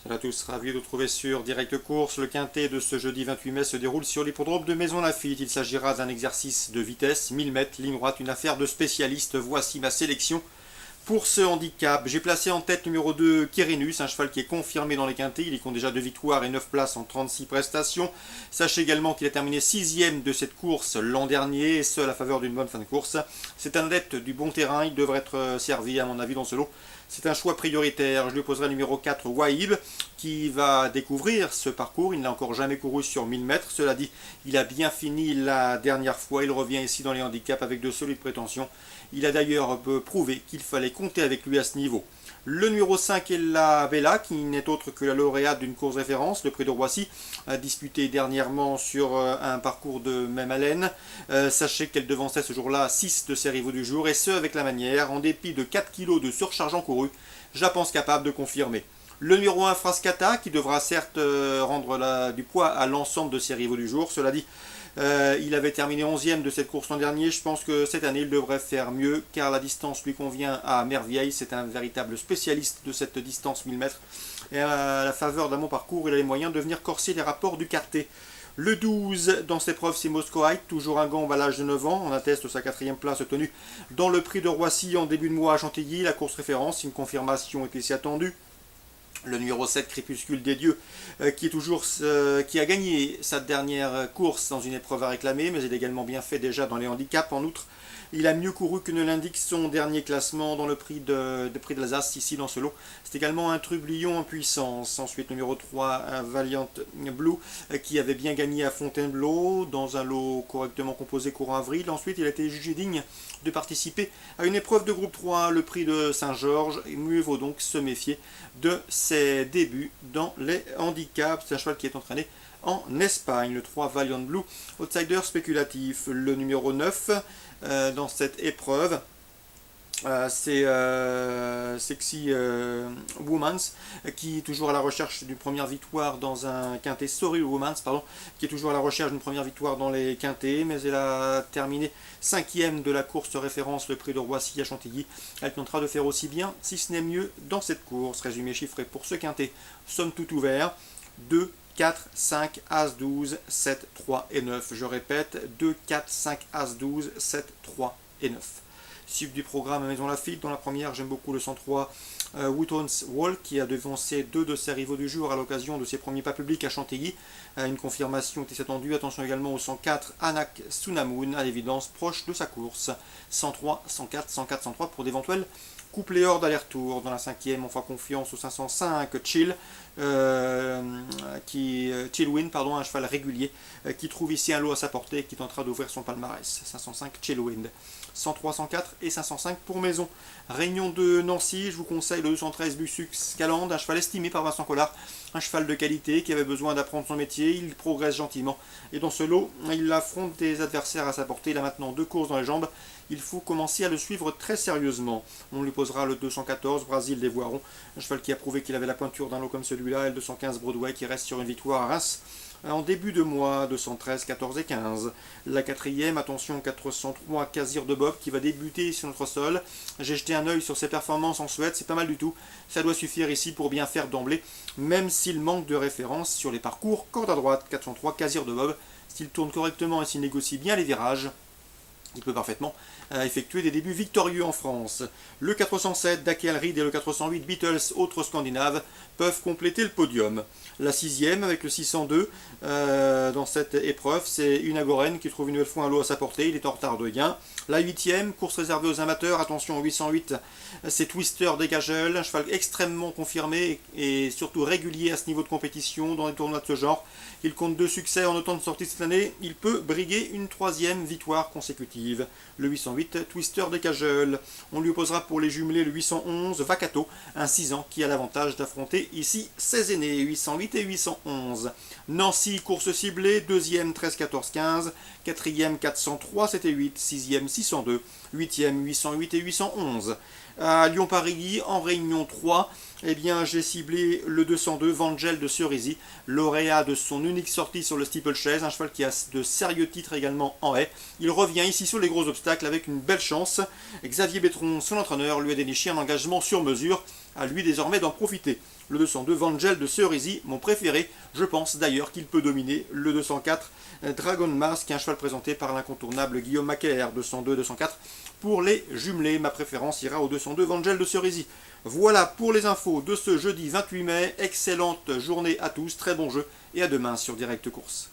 Salut à tous, ravi de vous retrouver sur Direct Course. Le quintet de ce jeudi 28 mai se déroule sur l'hippodrome de Maisons-Laffitte. Il s'agira d'un exercice de vitesse, 1000 mètres, ligne droite, une affaire de spécialiste. Voici ma sélection pour ce handicap. J'ai placé en tête numéro 2 Quirinus, un cheval qui est confirmé dans les quintets. Il y compte déjà 2 victoires et 9 places en 36 prestations. Sachez également qu'il a terminé 6ème de cette course l'an dernier, et ce à la faveur d'une bonne fin de course. C'est un adepte du bon terrain, il devrait être servi à mon avis dans ce lot. C'est un choix prioritaire. Je lui poserai le numéro 4, Wahib, qui va découvrir ce parcours. Il n'a encore jamais couru sur 1000 mètres. Cela dit, il a bien fini la dernière fois. Il revient ici dans les handicaps avec de solides prétentions. Il a d'ailleurs prouvé qu'il fallait compter avec lui à ce niveau. Le numéro 5 est la Vela, qui n'est autre que la lauréate d'une course référence, le prix de Roissy, disputé dernièrement sur un parcours de même haleine. Sachez qu'elle devançait ce jour-là 6 de ses rivaux du jour, et ce avec la manière, en dépit de 4 kg de surcharge encourue, je la pense capable de confirmer. Le numéro 1, Frascata, qui devra certes rendre du poids à l'ensemble de ses rivaux du jour. Cela dit, il avait terminé 11ème de cette course l'an dernier. Je pense que cette année, il devrait faire mieux, car la distance lui convient à merveille. C'est un véritable spécialiste de cette distance 1000 mètres. Et à la faveur d'un bon parcours, il a les moyens de venir corser les rapports du quartet. Le 12 dans cette épreuve, c'est Moscowite, toujours un gant à l'âge de 9 ans. On atteste sa 4ème place obtenue dans le prix de Roissy en début de mois à Chantilly. La course référence, une confirmation était si attendue. Le numéro 7, Crépuscule des Dieux, qui a gagné sa dernière course dans une épreuve à réclamer, mais il a également bien fait déjà dans les handicaps. En outre, il a mieux couru que ne l'indique son dernier classement dans le prix de l'Alsace, ici dans ce lot. C'est également un Trublion en puissance. Ensuite, numéro 3, un Valiant Blue, qui avait bien gagné à Fontainebleau, dans un lot correctement composé courant avril. Ensuite, il a été jugé digne de participer à une épreuve de groupe 3, le prix de Saint-Georges. Mieux vaut donc se méfier de ses débuts dans les handicaps. C'est un cheval qui est entraîné en Espagne. Le 3, Valiant Blue, outsider spéculatif. Le numéro 9 dans cette épreuve, c'est Sexy Womans, qui est toujours à la recherche d'une première victoire dans un quintet. Sorry Womans, pardon, qui est toujours à la recherche d'une première victoire dans les quintets, mais elle a terminé 5ème de la course référence, le prix de Roissy à Chantilly. Elle tentera de faire aussi bien, si ce n'est mieux, dans cette course. Résumé chiffré pour ce quintet, somme toute ouvert, 2, 4, 5, As 12, 7, 3 et 9. Je répète, 2, 4, 5, As 12, 7, 3 et 9. Suivre du programme à Maisons-Laffitte. Dans la première, j'aime beaucoup le 103 Wootons Wall, qui a devancé 2 de ses rivaux du jour à l'occasion de ses premiers pas publics à Chantilly. Une confirmation était attendue. Attention également au 104 Anak Sunamun, à l'évidence proche de sa course. 103, 104, 104, 103 pour d'éventuels couplet hors d'aller-retour. Dans la 5e, on fera confiance au 505 Chill, Chillwind, un cheval régulier, qui trouve ici un lot à sa portée et qui tentera d'ouvrir son palmarès. 505 Chillwind. 103, 104 et 505 pour Maison. Réunion de Nancy, je vous conseille le 213 Bussux Calande, un cheval estimé par Vincent Collard, un cheval de qualité qui avait besoin d'apprendre son métier. Il progresse gentiment et dans ce lot, il affronte des adversaires à sa portée. Il a maintenant 2 courses dans les jambes. Il faut commencer à le suivre très sérieusement. On lui posera le 214 Brasil des Voirons, un cheval qui a prouvé qu'il avait la pointure d'un lot comme celui-là, et le 215 Broadway qui reste sur une victoire à Reims en début de mois. 213, 14 et 15. La 4e, attention, 403 Casir de Bob, qui va débuter sur notre sol. J'ai jeté un œil sur ses performances en Suède, c'est pas mal du tout. Ça doit suffire ici pour bien faire d'emblée, même s'il manque de référence sur les parcours corde à droite. 403 Casir de Bob, s'il tourne correctement et s'il négocie bien les virages, il peut parfaitement effectuer des débuts victorieux en France. Le 407 Dakel Reed et le 408 Beatles, autres scandinaves, peuvent compléter le podium. La 6e avec le 602 dans cette épreuve, c'est Unagoren qui trouve une nouvelle fois un lot à sa portée. Il est en retard de gain. La 8e, course réservée aux amateurs. Attention au 808, c'est Twister Dégagel, un cheval extrêmement confirmé et surtout régulier à ce niveau de compétition dans les tournois de ce genre. Il compte 2 succès en autant de sorties cette année. Il peut briguer une 3e victoire consécutive. Le 808, Twister Dégagel. On lui opposera pour les jumelés le 811 Vacato, un 6 ans qui a l'avantage d'affronter ici ses aînés. 808 et 811. Nancy, course ciblée, 2e 13, 14, 15, 4e 403, c'était 8, 6e 602, 8e 808 et 811. À Lyon-Paris, en réunion 3, eh bien, j'ai ciblé le 202 Vangel de Cerisy, lauréat de son unique sortie sur le steeplechase, un cheval qui a de sérieux titres également en haie. Il revient ici sur les gros obstacles avec une belle chance. Xavier Bétron, son entraîneur, lui a déniché un engagement sur mesure. À lui désormais d'en profiter. Le 202 Vangel de Cerisy, mon préféré. Je pense d'ailleurs qu'il peut dominer le 204 Dragon Mask, un cheval présenté par l'incontournable Guillaume Macaire, 202-204. Pour les jumelés, ma préférence ira au 202 Vangel de Cerisy. Voilà pour les infos de ce jeudi 28 mai. Excellente journée à tous, très bon jeu et à demain sur Direct Course.